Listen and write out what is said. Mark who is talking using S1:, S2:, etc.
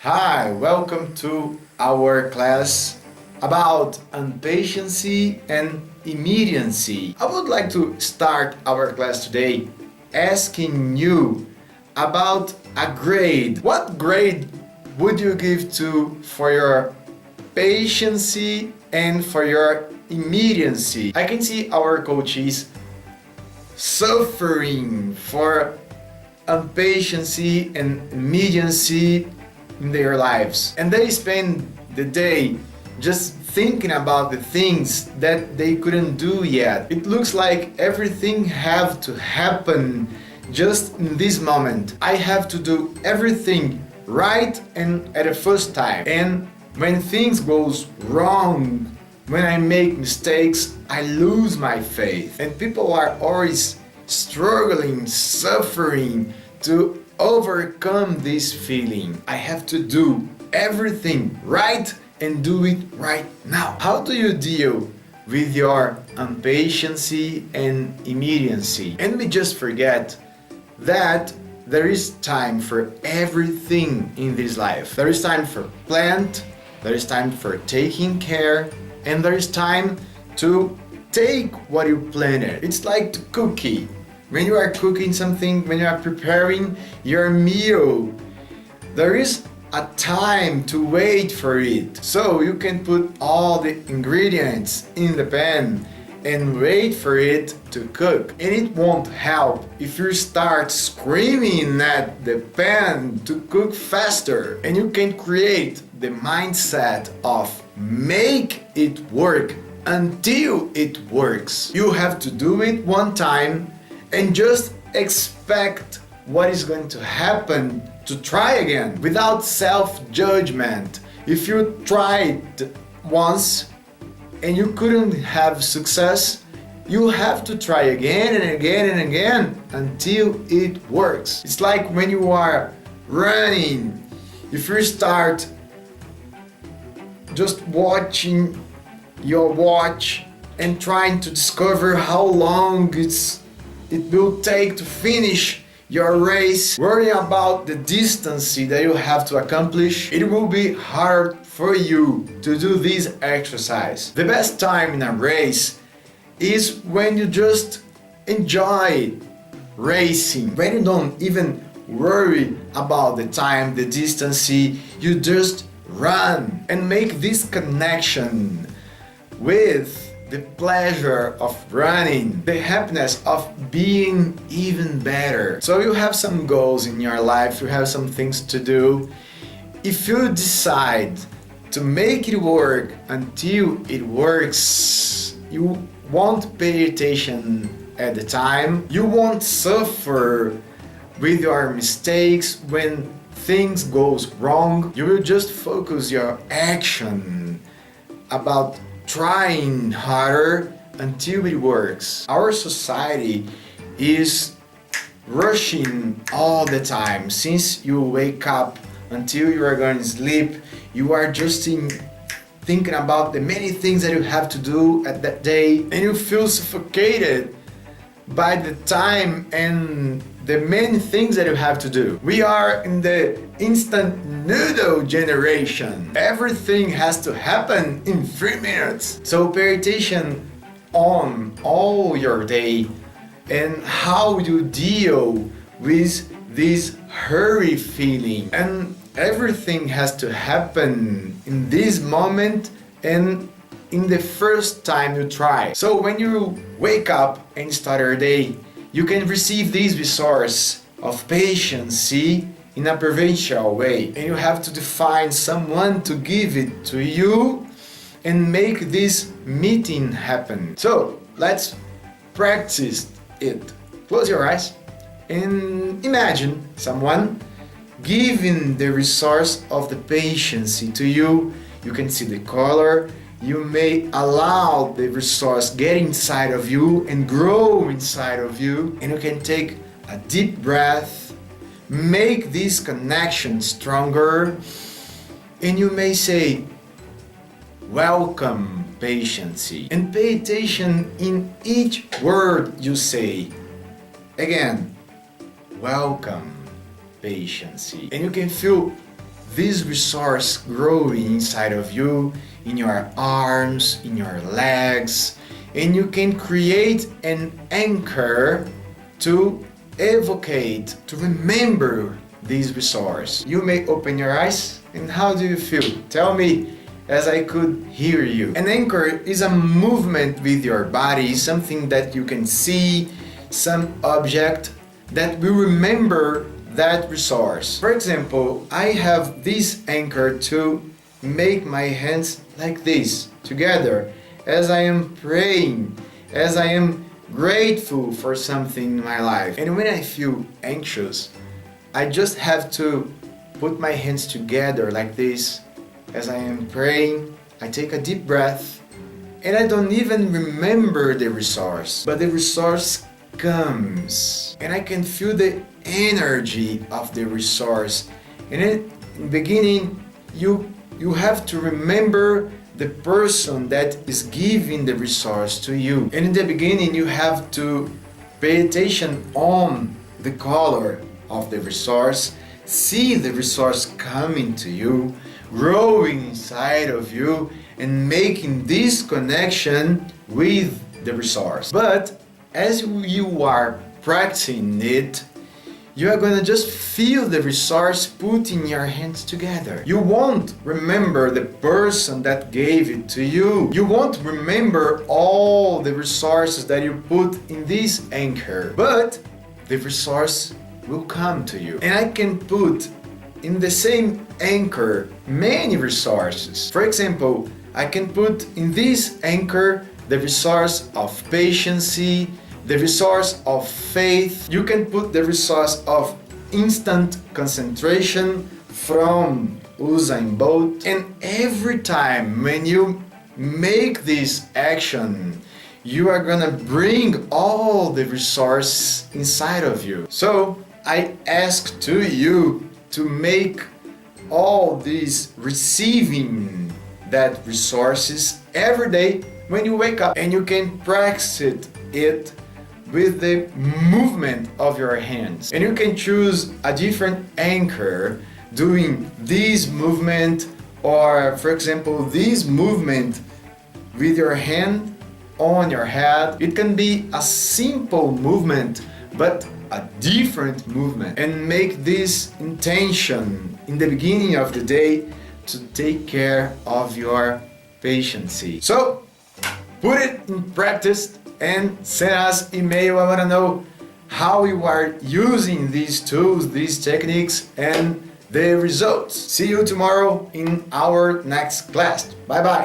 S1: Hi, welcome to our class about impatience and immediacy. I would like to start our class today asking you about a grade. What grade would you give to for your patience and for your immediacy? I can see our coaches suffering for impatience and immediacy in their lives, and they spend the day just thinking about the things that they couldn't do yet. It looks like everything have to happen just in this moment. I have to do everything right and at the first time, and when things goes wrong, when I make mistakes, I lose my faith. And people are always struggling, suffering to overcome this feeling. I have to do everything right and do it right now. How do you deal with your impatience and immediacy? And we just forget that there is time for everything in this life. There is time for plant, there is time for taking care, and there is time to take what you planted. It's like the cookie. When you are cooking something, when you are preparing your meal, there is a time to wait for it. So you can put all the ingredients in the pan and wait for it to cook. And it won't help if you start screaming at the pan to cook faster. And you can create the mindset of make it work until it works. You have to do it one time and just expect what is going to happen to try again without self-judgment. If you tried once and you couldn't have success, you have to try again and again and again until it works. It's like when you are running. If you start just watching your watch and trying to discover how long it will take to finish your race, worrying about the distance that you have to accomplish, it will be hard for you to do this exercise. The best time in a race is when you just enjoy racing, when you don't even worry about the time, the distance, you just run and make this connection with the pleasure of running, the happiness of being even better. So you have some goals in your life, you have some things to do. If you decide to make it work until it works, you won't pay attention at the time, you won't suffer with your mistakes when things goes wrong. You will just focus your action about trying harder until it works. Our society is rushing all the time. Since you wake up until you are going to sleep, you are just thinking about the many things that you have to do at that day, and you feel suffocated by the time and the many things that you have to do. We are in the instant noodle generation. Everything has to happen in 3 minutes. So pay attention on all your day and how you deal with this hurry feeling. And everything has to happen in this moment and in the first time you try. So when you wake up and start your day, you can receive this resource of patience in a provincial way. And you have to define someone to give it to you and make this meeting happen. So let's practice it. Close your eyes and imagine someone giving the resource of the patience to you. You can see the color. You may allow the resource get inside of you and grow inside of you, and you can take a deep breath, make this connection stronger, and you may say, welcome patience, and pay attention in each word you say. Again, welcome patience, and you can feel this resource growing inside of you, in your arms, in your legs, and you can create an anchor to evocate, to remember this resource. You may open your eyes, and how do you feel? Tell me as I could hear you. An anchor is a movement with your body, something that you can see, some object that will remember that resource. For example, I have this anchor to make my hands like this together as I am praying, as I am grateful for something in my life. And when I feel anxious, I just have to put my hands together like this as I am praying. I take a deep breath and I don't even remember the resource, but the resource comes and I can feel the energy of the resource. And in the beginning, you have to remember the person that is giving the resource to you. And in the beginning, you have to pay attention on the color of the resource, see the resource coming to you, growing inside of you, and making this connection with the resource. But as you are practicing it, you are gonna just feel the resource putting your hands together. You won't remember the person that gave it to you. You won't remember all the resources that you put in this anchor, but the resource will come to you. And I can put in the same anchor many resources. For example, I can put in this anchor the resource of patience, the resource of faith. You can put the resource of instant concentration from Usain Bolt. And every time when you make this action, you are gonna bring all the resources inside of you. So I ask to you to make all these receiving that resources every day when you wake up, and you can practice it with the movement of your hands. And you can choose a different anchor doing this movement, or for example this movement with your hand on your head. It can be a simple movement but a different movement, and make this intention in the beginning of the day to take care of your patience. So put it in practice and send us email. I want to know how you are using these tools, these techniques, and the results. See you tomorrow in our next class. Bye bye.